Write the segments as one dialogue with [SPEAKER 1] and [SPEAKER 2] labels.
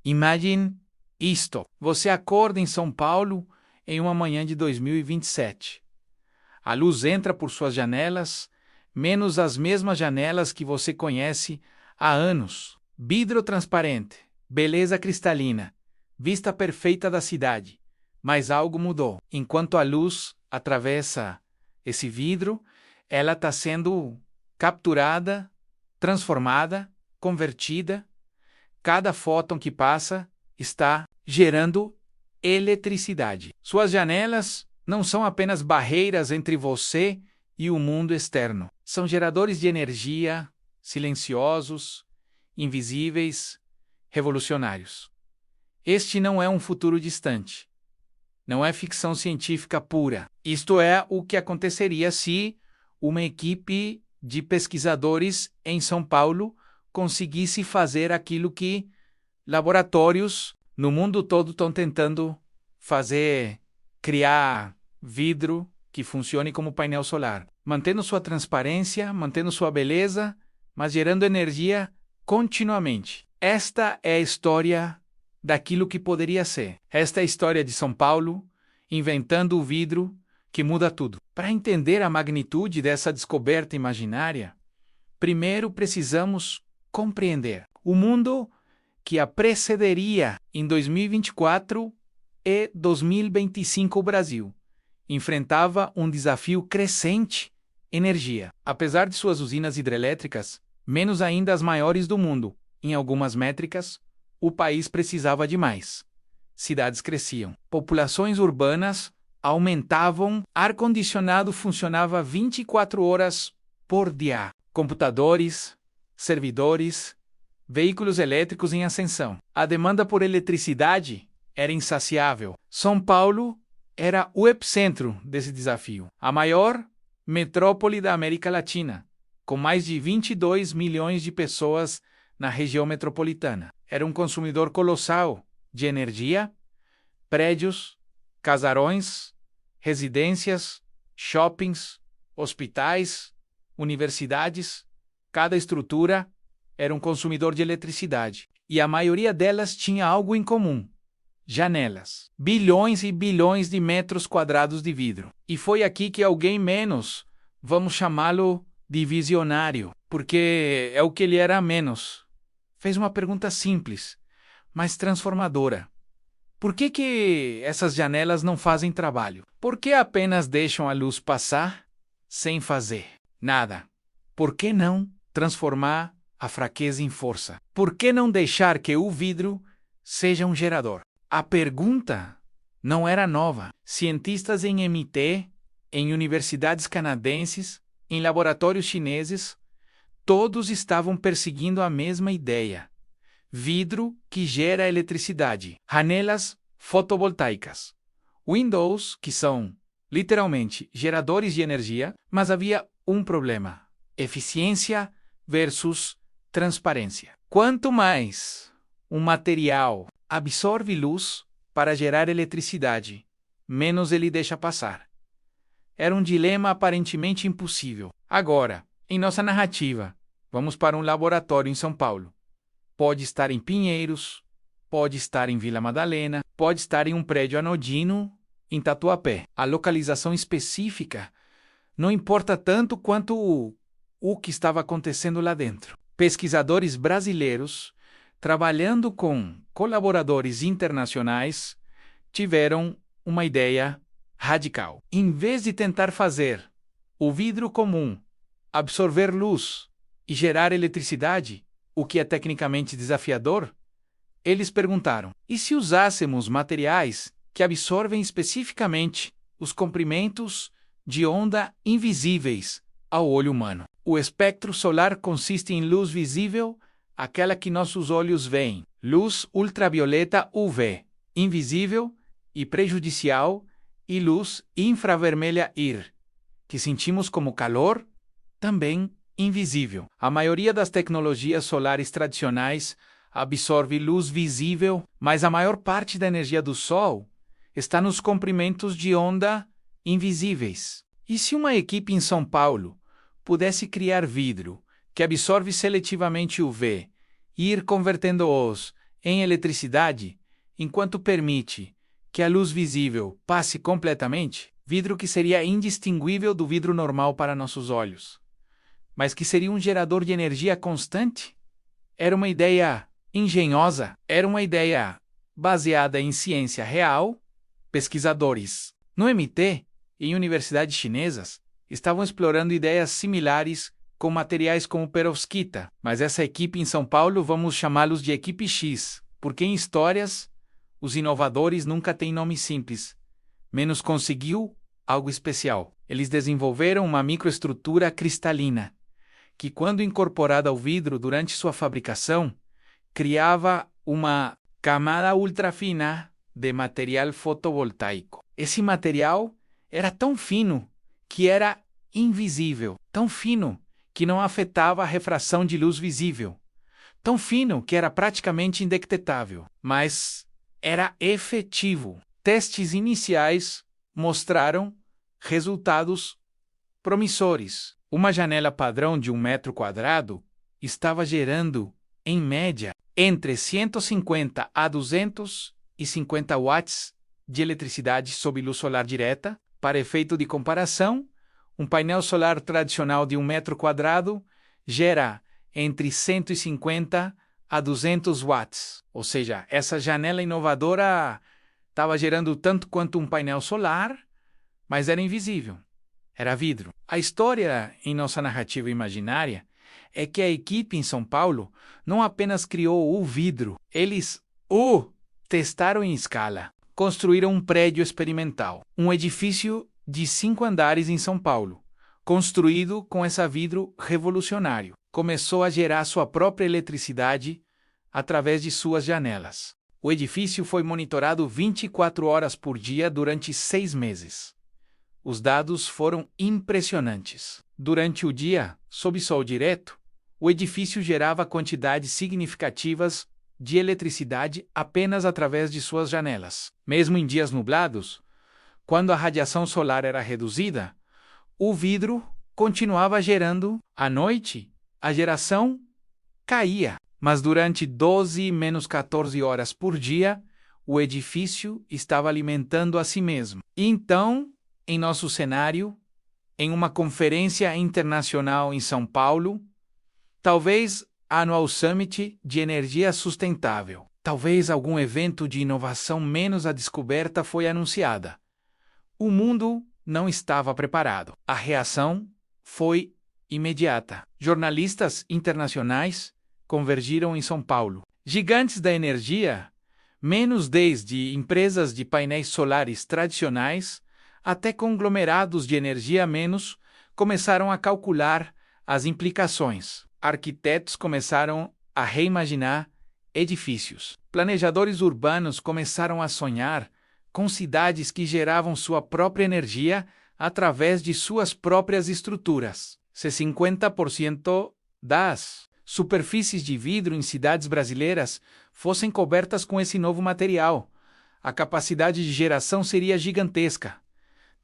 [SPEAKER 1] Imagine isto. Você acorda em São Paulo em uma manhã de 2027. A luz entra por suas janelas, menos as mesmas janelas que você conhece há anos. Vidro transparente, beleza cristalina, vista perfeita da cidade. Mas algo mudou. Enquanto a luz atravessa esse vidro, ela está sendo capturada, transformada, convertida. Cada fóton que passa está gerando eletricidade. Suas janelas não são apenas barreiras entre você e o mundo externo. São geradores de energia, silenciosos, invisíveis, revolucionários. Este não é um futuro distante. Não é ficção científica pura. Isto é o que aconteceria se uma equipe de pesquisadores em São Paulo conseguisse fazer aquilo que laboratórios no mundo todo estão tentando fazer, criar vidro que funcione como painel solar, mantendo sua transparência, mantendo sua beleza, mas gerando energia continuamente. Esta é a história daquilo que poderia ser. Esta é a história de São Paulo, inventando o vidro que muda tudo. Para entender a magnitude dessa descoberta imaginária, primeiro precisamos compreender o mundo que a precederia em 2024 e 2025 o Brasil enfrentava um desafio crescente: energia. Apesar de suas usinas hidrelétricas, menos ainda as maiores do mundo, em algumas métricas, o país precisava de mais. Cidades cresciam, populações urbanas aumentavam, ar-condicionado funcionava 24 horas por dia, computadores, servidores, veículos elétricos em ascensão. A demanda por eletricidade era insaciável. São Paulo era o epicentro desse desafio, a maior metrópole da América Latina, com mais de 22 milhões de pessoas na região metropolitana. Era um consumidor colossal de energia, prédios, casarões, residências, shoppings, hospitais, universidades. Cada estrutura era um consumidor de eletricidade, e a maioria delas tinha algo em comum: janelas. Bilhões e bilhões de metros quadrados de vidro. E foi aqui que alguém menos, vamos chamá-lo de visionário, porque é o que ele era menos, fez uma pergunta simples, mas transformadora. Por que essas janelas não fazem trabalho? Por que apenas deixam a luz passar sem fazer nada? Por que não transformar a fraqueza em força? Por que não deixar que o vidro seja um gerador? A pergunta não era nova. Cientistas em MIT, em universidades canadenses, em laboratórios chineses, todos estavam perseguindo a mesma ideia: vidro que gera eletricidade, janelas fotovoltaicas, Windows, que são, literalmente, geradores de energia, mas havia um problema: eficiência versus transparência. Quanto mais um material absorve luz para gerar eletricidade, menos ele deixa passar. Era um dilema aparentemente impossível. Agora, em nossa narrativa, vamos para um laboratório em São Paulo. Pode estar em Pinheiros, pode estar em Vila Madalena, pode estar em um prédio anodino em Tatuapé. A localização específica não importa tanto quanto o que estava acontecendo lá dentro. Pesquisadores brasileiros, trabalhando com colaboradores internacionais, tiveram uma ideia radical. Em vez de tentar fazer o vidro comum absorver luz e gerar eletricidade, o que é tecnicamente desafiador, eles perguntaram: e se usássemos materiais que absorvem especificamente os comprimentos de onda invisíveis ao olho humano? O espectro solar consiste em luz visível, aquela que nossos olhos veem, luz ultravioleta UV, invisível e prejudicial, e luz infravermelha IR, que sentimos como calor, também invisível. A maioria das tecnologias solares tradicionais absorve luz visível, mas a maior parte da energia do Sol está nos comprimentos de onda invisíveis. E se uma equipe em São Paulo pudesse criar vidro que absorve seletivamente UV e ir convertendo-os em eletricidade, enquanto permite que a luz visível passe completamente, vidro que seria indistinguível do vidro normal para nossos olhos, mas que seria um gerador de energia constante? Era uma ideia engenhosa, era uma ideia baseada em ciência real. Pesquisadores no MIT e em universidades chinesas estavam explorando ideias similares com materiais como perovskita, mas essa equipe em São Paulo vamos chamá-los de equipe X, porque em histórias os inovadores nunca têm nome simples. Menos conseguiu algo especial. Eles desenvolveram uma microestrutura cristalina, que quando incorporada ao vidro durante sua fabricação, criava uma camada ultrafina de material fotovoltaico. Esse material era tão fino que era invisível, tão fino que não afetava a refração de luz visível, tão fino que era praticamente indetectável, mas era efetivo. Testes iniciais mostraram resultados promissores. Uma janela padrão de 1 metro quadrado estava gerando, em média, entre 150 a 250 watts de eletricidade sob luz solar direta. Para efeito de comparação, um painel solar tradicional de 1 metro quadrado gera entre 150 a 200 watts. Ou seja, essa janela inovadora estava gerando tanto quanto um painel solar, mas era invisível. Era vidro. A história em nossa narrativa imaginária é que a equipe em São Paulo não apenas criou o vidro, eles o testaram em escala. Construíram um prédio experimental, um edifício de 5 andares em São Paulo, construído com esse vidro revolucionário. Começou a gerar sua própria eletricidade através de suas janelas. O edifício foi monitorado 24 horas por dia durante 6 meses. Os dados foram impressionantes. Durante o dia, sob sol direto, o edifício gerava quantidades significativas de eletricidade apenas através de suas janelas. Mesmo em dias nublados, quando a radiação solar era reduzida, o vidro continuava gerando. À noite, a geração caía, mas durante 12 menos 14 horas por dia, o edifício estava alimentando a si mesmo. E então, em nosso cenário, em uma conferência internacional em São Paulo, talvez Annual Summit de Energia Sustentável, talvez algum evento de inovação menos a descoberta foi anunciada. O mundo não estava preparado. A reação foi imediata. Jornalistas internacionais convergiram em São Paulo. Gigantes da energia, menos desde empresas de painéis solares tradicionais até conglomerados de energia menos, começaram a calcular as implicações. Arquitetos começaram a reimaginar edifícios. Planejadores urbanos começaram a sonhar com cidades que geravam sua própria energia através de suas próprias estruturas. Se 50% das superfícies de vidro em cidades brasileiras fossem cobertas com esse novo material, a capacidade de geração seria gigantesca.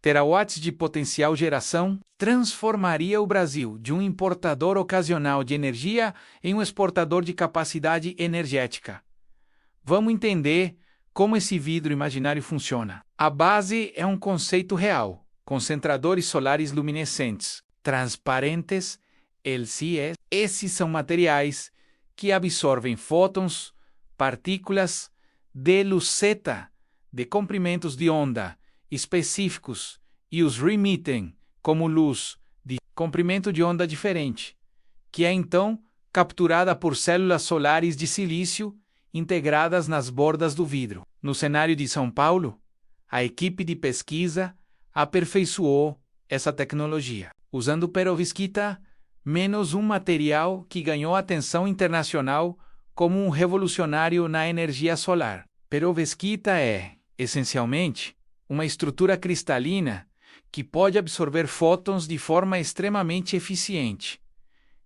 [SPEAKER 1] Terawatts de potencial geração transformaria o Brasil de um importador ocasional de energia em um exportador de capacidade energética. Vamos entender como esse vidro imaginário funciona. A base é um conceito real: concentradores solares luminescentes, transparentes, LCEs. Esses são materiais que absorvem fótons, partículas de luceta, de comprimentos de onda específicos e os remitem como luz de comprimento de onda diferente, que é então capturada por células solares de silício integradas nas bordas do vidro. No cenário de São Paulo, a equipe de pesquisa aperfeiçoou essa tecnologia, usando perovskita, menos um material que ganhou atenção internacional como um revolucionário na energia solar. Perovskita é, essencialmente, uma estrutura cristalina que pode absorver fótons de forma extremamente eficiente.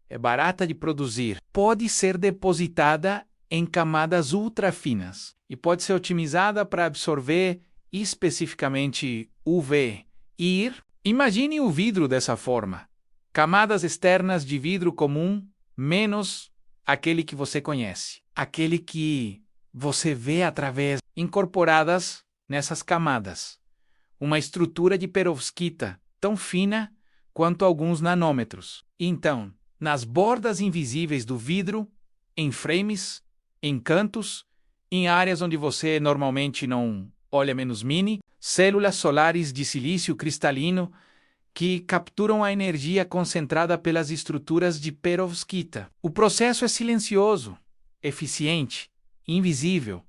[SPEAKER 1] É barata de produzir, pode ser depositada em camadas ultrafinas e pode ser otimizada para absorver especificamente UV, IR. Imagine o vidro dessa forma: camadas externas de vidro comum menos aquele que você conhece, aquele que você vê através, incorporadas nessas camadas, uma estrutura de perovskita tão fina quanto alguns nanômetros. Então, nas bordas invisíveis do vidro, em frames, em cantos, em áreas onde você normalmente não olha menos mini, células solares de silício cristalino que capturam a energia concentrada pelas estruturas de perovskita. O processo é silencioso, eficiente, invisível.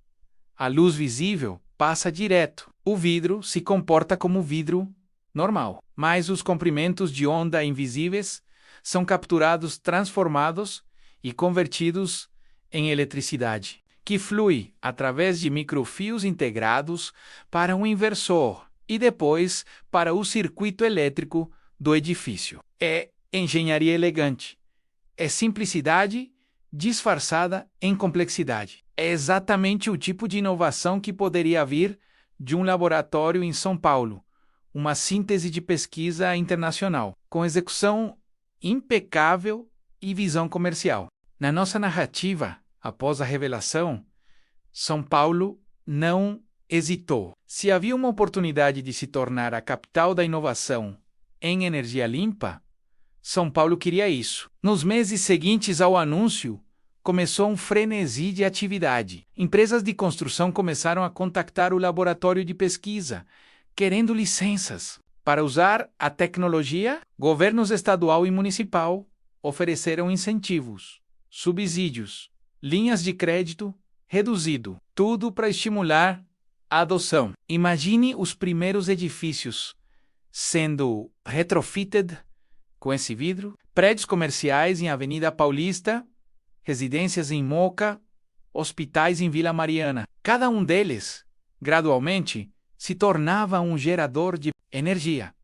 [SPEAKER 1] A luz visível passa direto. O vidro se comporta como vidro normal, mas os comprimentos de onda invisíveis são capturados, transformados e convertidos em eletricidade, que flui através de microfios integrados para um inversor e depois para o circuito elétrico do edifício. É engenharia elegante. É simplicidade disfarçada em complexidade. É exatamente o tipo de inovação que poderia vir de um laboratório em São Paulo, uma síntese de pesquisa internacional, com execução impecável e visão comercial. Na nossa narrativa, após a revelação, São Paulo não hesitou. Se havia uma oportunidade de se tornar a capital da inovação em energia limpa, São Paulo queria isso. Nos meses seguintes ao anúncio, começou um frenesi de atividade. Empresas de construção começaram a contactar o laboratório de pesquisa, querendo licenças. Para usar a tecnologia, governos estadual e municipal ofereceram incentivos, subsídios, linhas de crédito reduzido, tudo para estimular a adoção. Imagine os primeiros edifícios sendo retrofitted com esse vidro, prédios comerciais em Avenida Paulista, residências em Moca, hospitais em Vila Mariana. Cada um deles, gradualmente, se tornava um gerador de energia.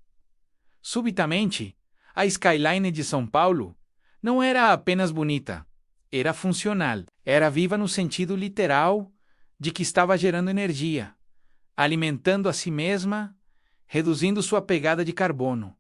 [SPEAKER 1] Subitamente, a skyline de São Paulo não era apenas bonita, era funcional, era viva no sentido literal de que estava gerando energia, alimentando a si mesma, reduzindo sua pegada de carbono.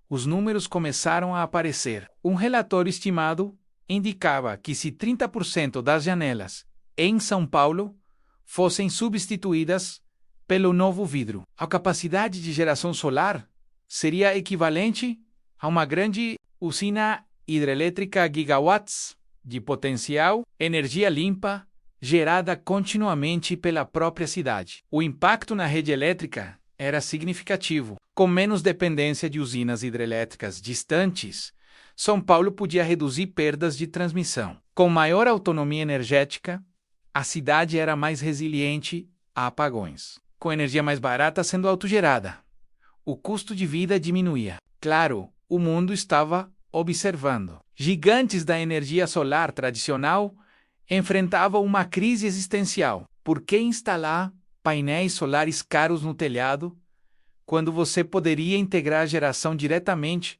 [SPEAKER 1] Os números começaram a aparecer. Um relatório estimado indicava que se 30% das janelas em São Paulo fossem substituídas pelo novo vidro, a capacidade de geração solar seria equivalente a uma grande usina hidrelétrica gigawatts de potencial, energia limpa, gerada continuamente pela própria cidade. O impacto na rede elétrica era significativo. Com menos dependência de usinas hidrelétricas distantes, São Paulo podia reduzir perdas de transmissão. Com maior autonomia energética, a cidade era mais resiliente a apagões. Com energia mais barata sendo autogerada, o custo de vida diminuía. Claro, o mundo estava observando. Gigantes da energia solar tradicional enfrentavam uma crise existencial. Por que instalar painéis solares caros no telhado quando você poderia integrar a geração diretamente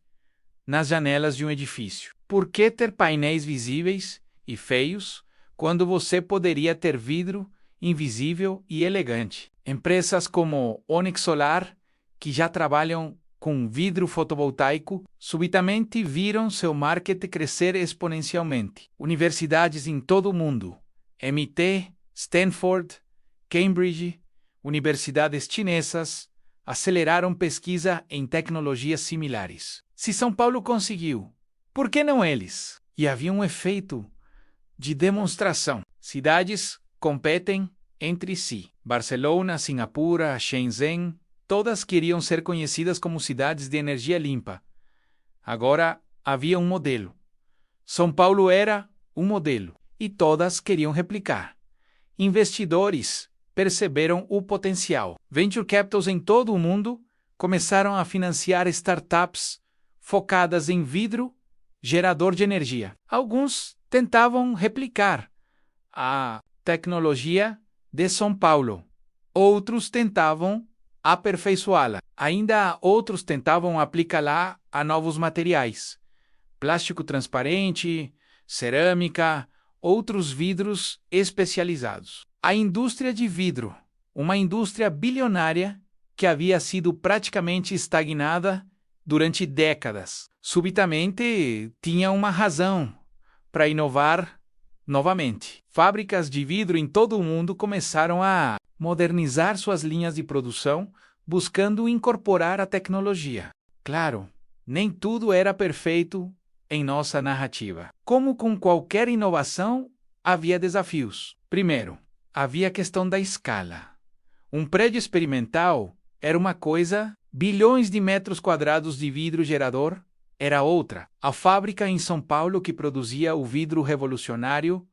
[SPEAKER 1] nas janelas de um edifício? Por que ter painéis visíveis e feios quando você poderia ter vidro invisível e elegante? Empresas como Onyx Solar, que já trabalham com vidro fotovoltaico, subitamente viram seu market crescer exponencialmente. Universidades em todo o mundo, MIT, Stanford, Cambridge, universidades chinesas, aceleraram pesquisa em tecnologias similares. Se São Paulo conseguiu, por que não eles? E havia um efeito de demonstração. Cidades competem entre si. Barcelona, Singapura, Shenzhen, todas queriam ser conhecidas como cidades de energia limpa. Agora havia um modelo. São Paulo era um modelo e todas queriam replicar. Investidores perceberam o potencial. Venture capitals em todo o mundo começaram a financiar startups focadas em vidro, gerador de energia. Alguns tentavam replicar a tecnologia de São Paulo. Outros tentavam aperfeiçoá-la. Ainda outros tentavam aplicá-la a novos materiais. Plástico transparente, cerâmica, outros vidros especializados. A indústria de vidro, uma indústria bilionária que havia sido praticamente estagnada durante décadas, subitamente tinha uma razão para inovar Novamente, fábricas de vidro em todo o mundo começaram a modernizar suas linhas de produção, buscando incorporar a tecnologia. Claro, nem tudo era perfeito em nossa narrativa. Como com qualquer inovação, havia desafios. Primeiro, havia a questão da escala. Um prédio experimental era uma coisa, bilhões de metros quadrados de vidro gerador era outra. A fábrica em São Paulo que produzia o vidro revolucionário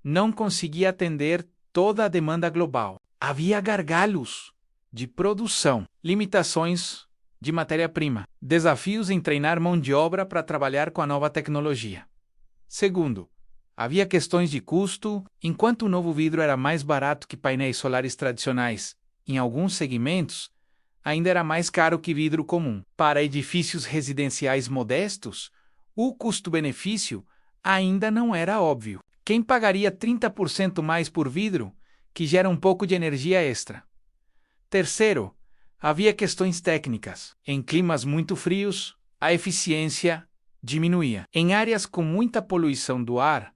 [SPEAKER 1] não conseguia atender toda a demanda global. Havia gargalos de produção, limitações de matéria-prima, desafios em treinar mão de obra para trabalhar com a nova tecnologia. Segundo, havia questões de custo. Enquanto o novo vidro era mais barato que painéis solares tradicionais, em alguns segmentos, ainda era mais caro que vidro comum. Para edifícios residenciais modestos, o custo-benefício ainda não era óbvio. Quem pagaria 30% mais por vidro, que gera um pouco de energia extra? Terceiro, havia questões técnicas. Em climas muito frios, a eficiência diminuía. Em áreas com muita poluição do ar,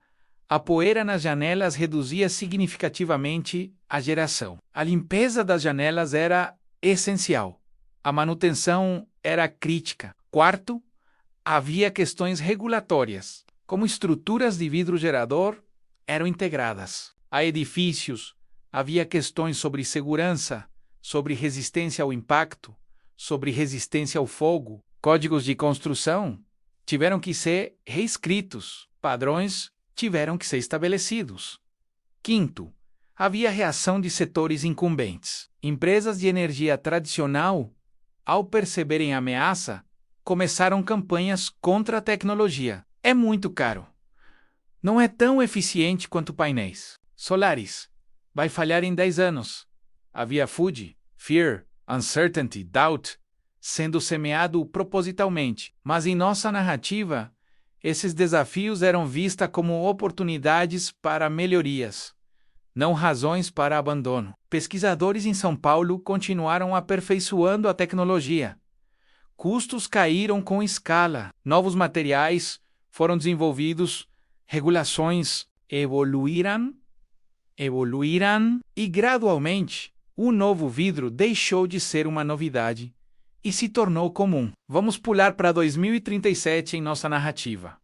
[SPEAKER 1] a poeira nas janelas reduzia significativamente a geração. A limpeza das janelas era essencial. A manutenção era crítica. Quarto, havia questões regulatórias. Como estruturas de vidro gerador eram integradas a edifícios, havia questões sobre segurança, sobre resistência ao impacto, sobre resistência ao fogo. Códigos de construção tiveram que ser reescritos. Padrões tiveram que ser estabelecidos. Quinto, havia reação de setores incumbentes. Empresas de energia tradicional, ao perceberem a ameaça, começaram campanhas contra a tecnologia. É muito caro. Não é tão eficiente quanto painéis solares. Vai falhar em 10 anos. Havia FUD, Fear, Uncertainty, Doubt, sendo semeado propositalmente. Mas em nossa narrativa, esses desafios eram vistos como oportunidades para melhorias, não razões para abandono. Pesquisadores em São Paulo continuaram aperfeiçoando a tecnologia. Custos caíram com escala, novos materiais foram desenvolvidos, regulações evoluíram e gradualmente o novo vidro deixou de ser uma novidade e se tornou comum. Vamos pular para 2037 em nossa narrativa.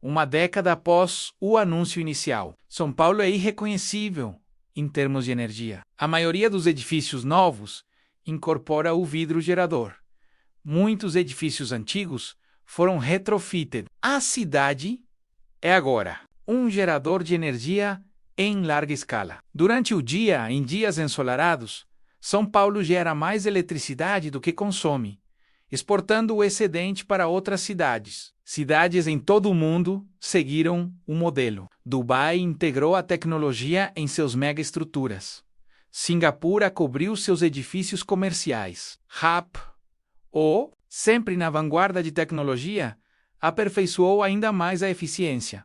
[SPEAKER 1] Uma década após o anúncio inicial, São Paulo é irreconhecível em termos de energia. A maioria dos edifícios novos incorpora o vidro gerador. Muitos edifícios antigos foram retrofitted. A cidade é agora um gerador de energia em larga escala. Durante o dia, em dias ensolarados, São Paulo gera mais eletricidade do que consome, exportando o excedente para outras cidades. Cidades em todo o mundo seguiram o modelo. Dubai integrou a tecnologia em seus megaestruturas. Singapura cobriu seus edifícios comerciais. Sempre na vanguarda de tecnologia, aperfeiçoou ainda mais a eficiência.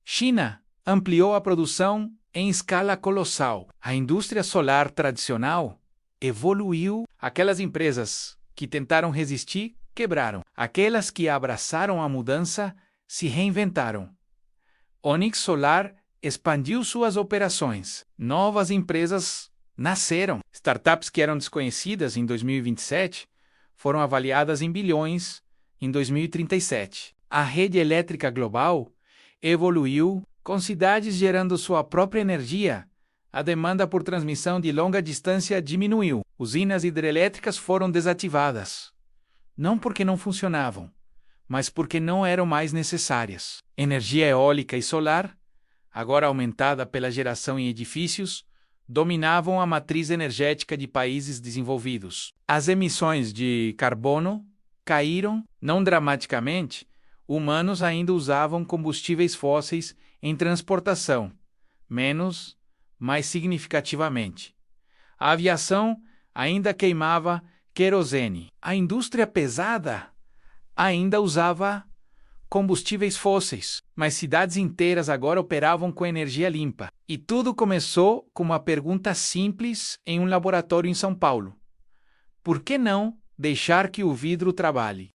[SPEAKER 1] China ampliou a produção em escala colossal. A indústria solar tradicional evoluiu. Aquelas empresas que tentaram resistir, quebraram. Aquelas que abraçaram a mudança, se reinventaram. Onyx Solar expandiu suas operações. Novas empresas nasceram. Startups que eram desconhecidas em 2027 foram avaliadas em bilhões em 2037. A rede elétrica global evoluiu, com cidades gerando sua própria energia. A demanda por transmissão de longa distância diminuiu. Usinas hidrelétricas foram desativadas. Não porque não funcionavam, mas porque não eram mais necessárias. Energia eólica e solar, agora aumentada pela geração em edifícios, dominavam a matriz energética de países desenvolvidos. As emissões de carbono caíram, não dramaticamente. Humanos ainda usavam combustíveis fósseis em transportação, mais significativamente. A aviação ainda queimava querosene. A indústria pesada ainda usava combustíveis fósseis, mas cidades inteiras agora operavam com energia limpa. E tudo começou com uma pergunta simples em um laboratório em São Paulo: por que não deixar que o vidro trabalhe?